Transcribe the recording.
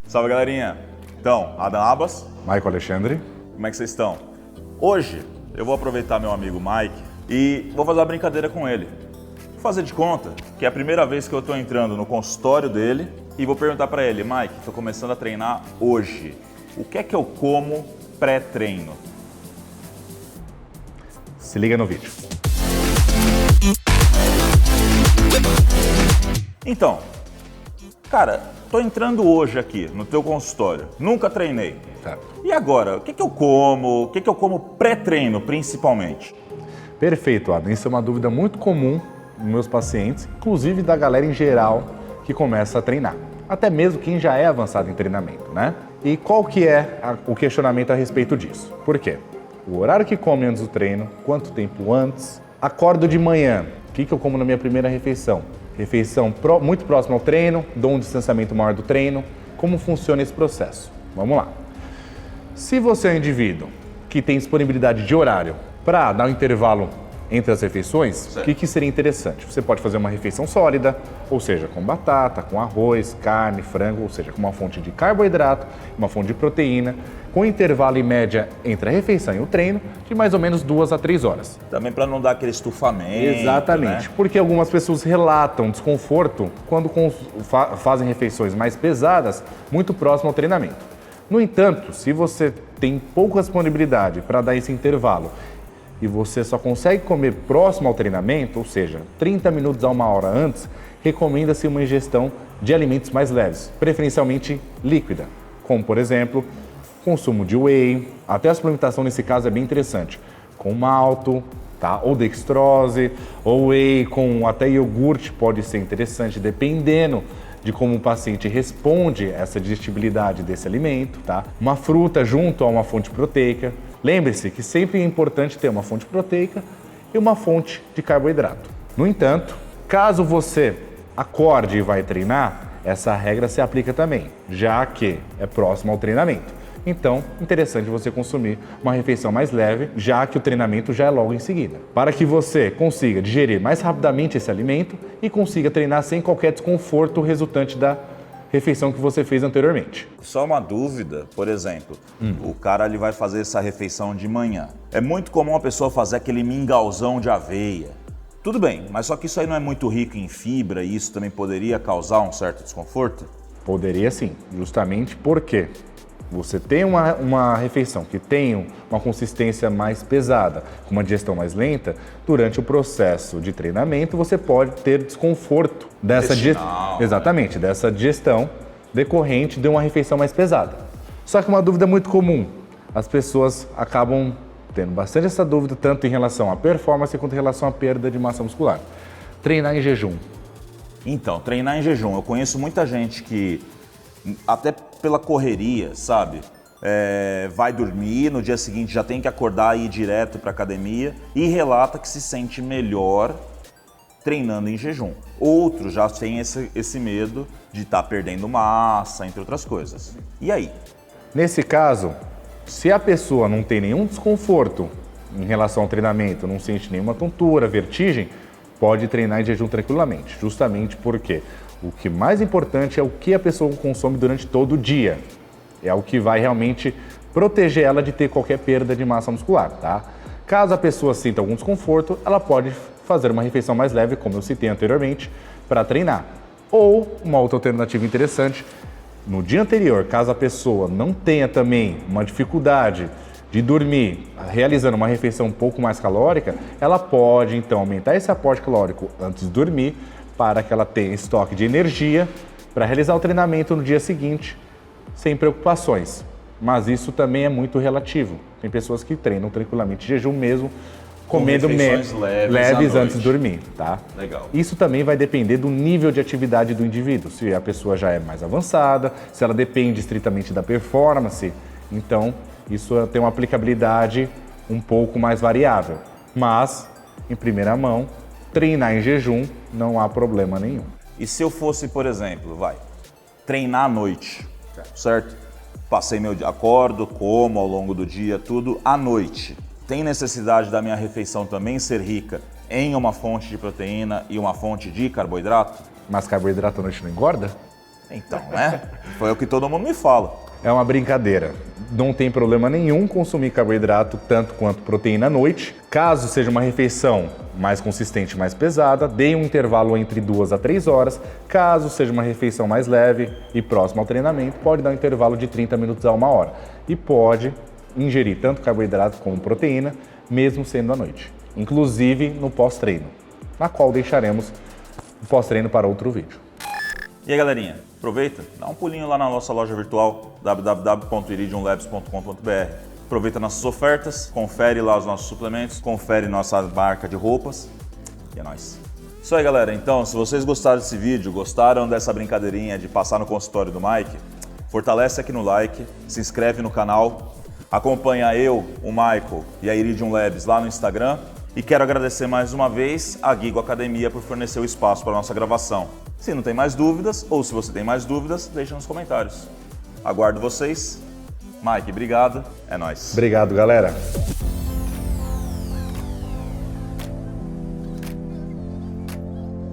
Salve, galerinha! Então, Adam Abbas. Michael Alexandre. Como é que vocês estão? Hoje eu vou aproveitar meu amigo Mike e vou fazer uma brincadeira com ele. Vou fazer de conta que é a primeira vez que eu estou entrando no consultório dele e vou perguntar para ele: Mike, estou começando a treinar hoje. O que é que eu como pré-treino? Se liga no vídeo. Então, cara, tô entrando hoje aqui no teu consultório. Nunca treinei. Certo. E agora, o que eu como? O que eu como pré-treino, principalmente? Perfeito, Adam. Isso é uma dúvida muito comum nos meus pacientes, inclusive da galera em geral que começa a treinar. Até mesmo quem já é avançado em treinamento, né? E qual que é o questionamento a respeito disso? Por quê? O horário que come antes do treino, quanto tempo antes, acordo de manhã, o que eu como na minha primeira refeição? Refeição muito próxima ao treino, dou um distanciamento maior do treino, como funciona esse processo? Vamos lá. Se você é um indivíduo que tem disponibilidade de horário para dar um intervalo entre as refeições, o que seria interessante? Você pode fazer uma refeição sólida, ou seja, com batata, com arroz, carne, frango, ou seja, com uma fonte de carboidrato, uma fonte de proteína, com intervalo em média entre a refeição e o treino de mais ou menos 2 a 3 horas. Também para não dar aquele estufamento. Exatamente, né? Porque algumas pessoas relatam desconforto quando fazem refeições mais pesadas, muito próximo ao treinamento. No entanto, se você tem pouca disponibilidade para dar esse intervalo e você só consegue comer próximo ao treinamento, ou seja, 30 minutos a 1 hora antes, recomenda-se uma ingestão de alimentos mais leves, preferencialmente líquida, como por exemplo, consumo de whey, até a suplementação nesse caso é bem interessante, com malto, tá? Ou dextrose, ou whey com até iogurte pode ser interessante, dependendo de como o paciente responde essa digestibilidade desse alimento, tá? Uma fruta junto a uma fonte proteica. Lembre-se que sempre é importante ter uma fonte proteica e uma fonte de carboidrato. No entanto, caso você acorde e vai treinar, essa regra se aplica também, já que é próximo ao treinamento. Então, interessante você consumir uma refeição mais leve, já que o treinamento já é logo em seguida, para que você consiga digerir mais rapidamente esse alimento e consiga treinar sem qualquer desconforto resultante da refeição que você fez anteriormente. Só uma dúvida, por exemplo, o cara ele vai fazer essa refeição de manhã. É muito comum a pessoa fazer aquele mingauzão de aveia. Tudo bem, mas só que isso aí não é muito rico em fibra e isso também poderia causar um certo desconforto? Poderia sim, justamente porque você tem uma refeição que tem uma consistência mais pesada, com uma digestão mais lenta, durante o processo de treinamento você pode ter desconforto dessa digestão. Exatamente, dessa digestão decorrente de uma refeição mais pesada. Só que uma dúvida muito comum, as pessoas acabam tendo bastante essa dúvida, tanto em relação à performance quanto em relação à perda de massa muscular. Treinar em jejum. Então, treinar em jejum. Eu conheço muita gente que, até pela correria, sabe? Vai dormir, no dia seguinte já tem que acordar e ir direto para academia e relata que se sente melhor treinando em jejum. Outros já têm esse medo de estar perdendo massa, entre outras coisas. E aí? Nesse caso, se a pessoa não tem nenhum desconforto em relação ao treinamento, não sente nenhuma tontura, vertigem, pode treinar em jejum tranquilamente, justamente porque o que mais importante é o que a pessoa consome durante todo o dia. É o que vai realmente proteger ela de ter qualquer perda de massa muscular, tá? Caso a pessoa sinta algum desconforto, ela pode fazer uma refeição mais leve, como eu citei anteriormente, para treinar. Ou uma outra alternativa interessante, no dia anterior, caso a pessoa não tenha também uma dificuldade de dormir, realizando uma refeição um pouco mais calórica, ela pode então aumentar esse aporte calórico antes de dormir, para que ela tenha estoque de energia para realizar o treinamento no dia seguinte, sem preocupações. Mas isso também é muito relativo. Tem pessoas que treinam tranquilamente em jejum mesmo, comendo leves antes de dormir, tá? Legal. Isso também vai depender do nível de atividade do indivíduo. Se a pessoa já é mais avançada, se ela depende estritamente da performance, então isso tem uma aplicabilidade um pouco mais variável. Mas, em primeira mão, treinar em jejum não há problema nenhum. E se eu fosse, por exemplo, treinar à noite, certo? Passei meu dia, acordo, como ao longo do dia, tudo à noite. Tem necessidade da minha refeição também ser rica em uma fonte de proteína e uma fonte de carboidrato? Mas carboidrato à noite não engorda? Então, né? Foi o que todo mundo me fala. É uma brincadeira. Não tem problema nenhum consumir carboidrato tanto quanto proteína à noite. Caso seja uma refeição mais consistente, mais pesada, dê um intervalo entre 2 a 3 horas. Caso seja uma refeição mais leve e próxima ao treinamento, pode dar um intervalo de 30 minutos a 1 hora. E pode ingerir tanto carboidrato como proteína, mesmo sendo à noite. Inclusive no pós-treino, na qual deixaremos o pós-treino para outro vídeo. E aí, galerinha, aproveita, dá um pulinho lá na nossa loja virtual www.iridiumlabs.com.br. Aproveita nossas ofertas, confere lá os nossos suplementos, confere nossa marca de roupas e é nóis. Isso aí, galera. Então, se vocês gostaram desse vídeo, gostaram dessa brincadeirinha de passar no consultório do Mike, fortalece aqui no like, se inscreve no canal, acompanha eu, o Michael e a Iridium Labs lá no Instagram. E quero agradecer mais uma vez a Gigo Academia por fornecer o espaço para a nossa gravação. Se não tem mais dúvidas, ou se você tem mais dúvidas, deixa nos comentários. Aguardo vocês. Mike, obrigado. É nóis. Obrigado, galera.